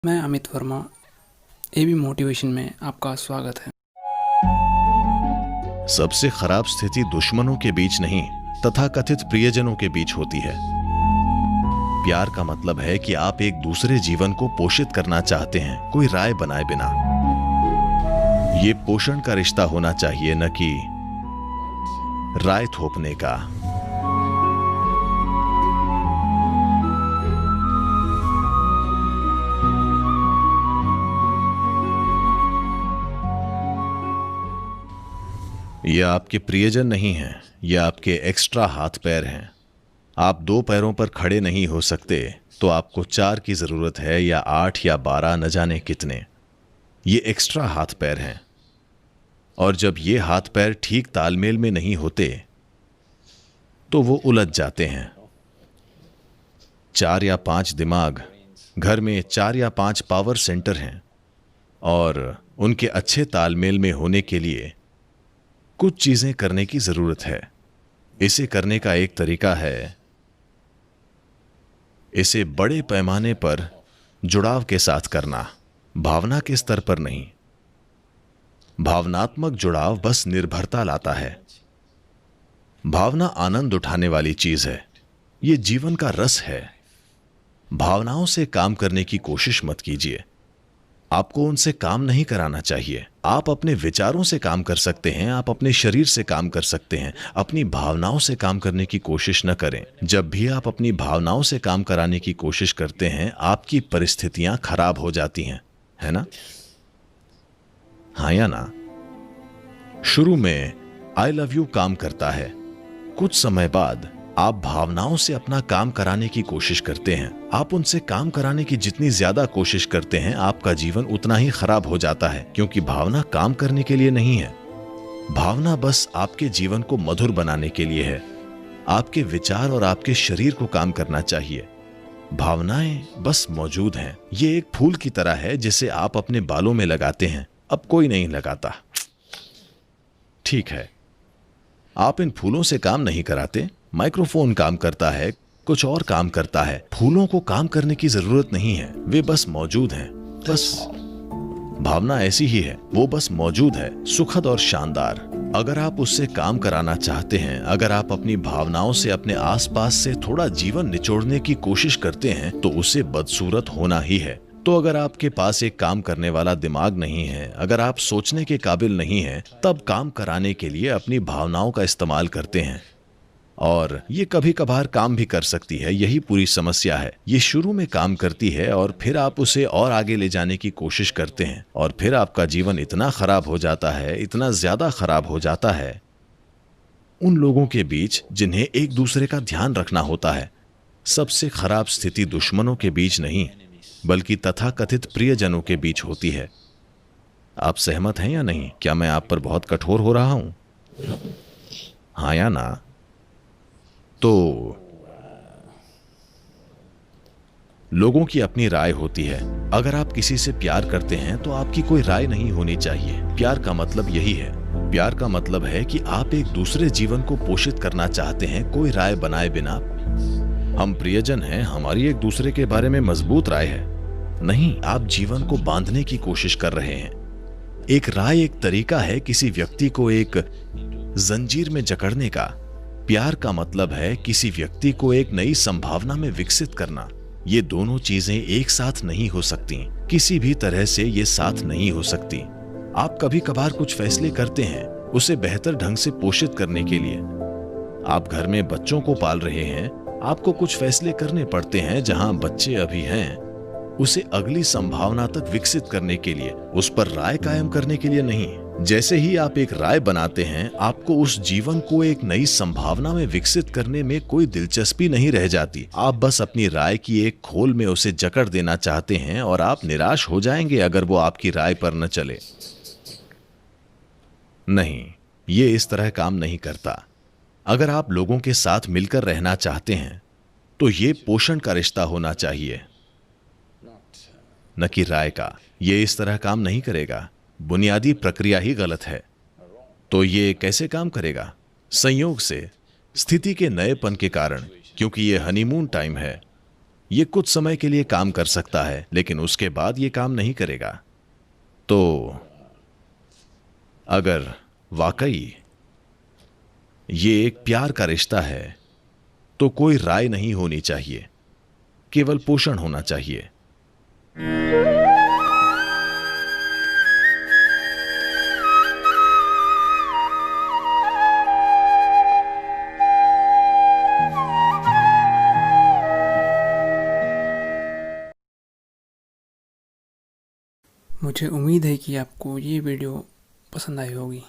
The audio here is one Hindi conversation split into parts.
मैं अमित वर्मा एबी मोटिवेशन में आपका स्वागत है। सबसे खराब स्थिति दुश्मनों के बीच नहीं, तथाकथित प्रियजनों के बीच होती है। प्यार का मतलब है कि आप एक दूसरे जीवन को पोषित करना चाहते हैं, कोई राय बनाए बिना। ये पोषण का रिश्ता होना चाहिए, न कि राय थोपने का। ये आपके प्रियजन नहीं हैं, ये आपके एक्स्ट्रा हाथ पैर हैं। आप 2 पैरों पर खड़े नहीं हो सकते तो आपको 4 की जरूरत है, या 8 या 12, न जाने कितने। ये एक्स्ट्रा हाथ पैर हैं, और जब ये हाथ पैर ठीक तालमेल में नहीं होते तो वो उलझ जाते हैं। 4 या 5 दिमाग, घर में 4 या 5 पावर सेंटर हैं, और उनके अच्छे तालमेल में होने के लिए कुछ चीजें करने की जरूरत है। इसे करने का एक तरीका है इसे बड़े पैमाने पर जुड़ाव के साथ करना, भावना के स्तर पर नहीं। भावनात्मक जुड़ाव बस निर्भरता लाता है। भावना आनंद उठाने वाली चीज है, यह जीवन का रस है। भावनाओं से काम करने की कोशिश मत कीजिए। आपको उनसे काम नहीं कराना चाहिए। आप अपने विचारों से काम कर सकते हैं, आप अपने शरीर से काम कर सकते हैं। अपनी भावनाओं से काम करने की कोशिश न करें। जब भी आप अपनी भावनाओं से काम कराने की कोशिश करते हैं, आपकी परिस्थितियां खराब हो जाती हैं, है ना? हाँ या ना? शुरू में आई लव यू काम करता है। कुछ समय बाद आप भावनाओं से अपना काम कराने की कोशिश करते हैं। आप उनसे काम कराने की जितनी ज्यादा कोशिश करते हैं, आपका जीवन उतना ही खराब हो जाता है, क्योंकि भावना काम करने के लिए नहीं है। भावना बस आपके जीवन को मधुर बनाने के लिए है। आपके विचार और आपके शरीर को काम करना चाहिए। भावनाएं बस मौजूद हैं। ये एक फूल की तरह है जिसे आप अपने बालों में लगाते हैं। अब कोई नहीं लगाता, ठीक है। आप इन फूलों से काम नहीं कराते। माइक्रोफोन काम करता है, कुछ और काम करता है। फूलों को काम करने की जरूरत नहीं है, वे बस मौजूद हैं। बस भावना ऐसी ही है, वो बस मौजूद है, सुखद और शानदार। अगर आप उससे काम कराना चाहते हैं, अगर आप अपनी भावनाओं से अपने आसपास से थोड़ा जीवन निचोड़ने की कोशिश करते हैं, तो उसे बदसूरत होना ही है। तो अगर आपके पास एक काम करने वाला दिमाग नहीं है, अगर आप सोचने के काबिल नहीं हैं, तब काम कराने के लिए अपनी भावनाओं का इस्तेमाल करते हैं। और ये कभी कभार काम भी कर सकती है, यही पूरी समस्या है। ये शुरू में काम करती है और फिर आप उसे और आगे ले जाने की कोशिश करते हैं, और फिर आपका जीवन इतना खराब हो जाता है, इतना ज्यादा खराब हो जाता है। उन लोगों के बीच जिन्हें एक दूसरे का ध्यान रखना होता है। सबसे खराब स्थिति दुश्मनों के बीच नहीं, बल्कि तथाकथित प्रियजनों के बीच होती है। आप सहमत हैं या नहीं? क्या मैं आप पर बहुत कठोर हो रहा हूं? हाँ या ना? तो लोगों की अपनी राय होती है। अगर आप किसी से प्यार करते हैं तो आपकी कोई राय नहीं होनी चाहिए। प्यार का मतलब यही है। प्यार का मतलब है कि आप एक दूसरे जीवन को पोषित करना चाहते हैं, कोई राय बनाए बिना। हम प्रियजन हैं, हमारी एक दूसरे के बारे में मजबूत राय है। नहीं, आप जीवन को बांधने की कोशिश कर रहे हैं। एक राय एक तरीका है किसी व्यक्ति को एक जंजीर में जकड़ने का। प्यार का मतलब है किसी व्यक्ति को एक नई संभावना में विकसित करना। ये दोनों चीजें एक साथ नहीं हो सकती, किसी भी तरह से ये साथ नहीं हो सकती। आप कभी कभार कुछ फैसले करते हैं उसे बेहतर ढंग से पोषित करने के लिए। आप घर में बच्चों को पाल रहे हैं, आपको कुछ फैसले करने पड़ते हैं जहां बच्चे अभी हैं, उसे अगली संभावना तक विकसित करने के लिए, उस पर राय कायम करने के लिए नहीं। जैसे ही आप एक राय बनाते हैं, आपको उस जीवन को एक नई संभावना में विकसित करने में कोई दिलचस्पी नहीं रह जाती। आप बस अपनी राय की एक खोल में उसे जकड़ देना चाहते हैं, और आप निराश हो जाएंगे अगर वो आपकी राय पर न चले। नहीं, ये इस तरह काम नहीं करता। अगर आप लोगों के साथ मिलकर रहना चाहते हैं तो ये पोषण का रिश्ता होना चाहिए, न कि राय का। ये इस तरह काम नहीं करेगा। बुनियादी प्रक्रिया ही गलत है। तो ये कैसे काम करेगा? संयोग से, स्थिति के नएपन के कारण, क्योंकि ये हनीमून टाइम है। ये कुछ समय के लिए काम कर सकता है, लेकिन उसके बाद ये काम नहीं करेगा। तो अगर वाकई ये एक प्यार का रिश्ता है तो कोई राय नहीं होनी चाहिए, केवल पोषण होना चाहिए। मुझे उम्मीद है कि आपको ये वीडियो पसंद आई होगी।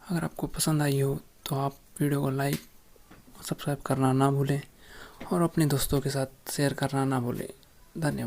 अगर आपको पसंद आई हो तो आप वीडियो को लाइक और सब्सक्राइब करना ना भूलें और अपने दोस्तों के साथ शेयर करना ना भूलें। धन्यवाद।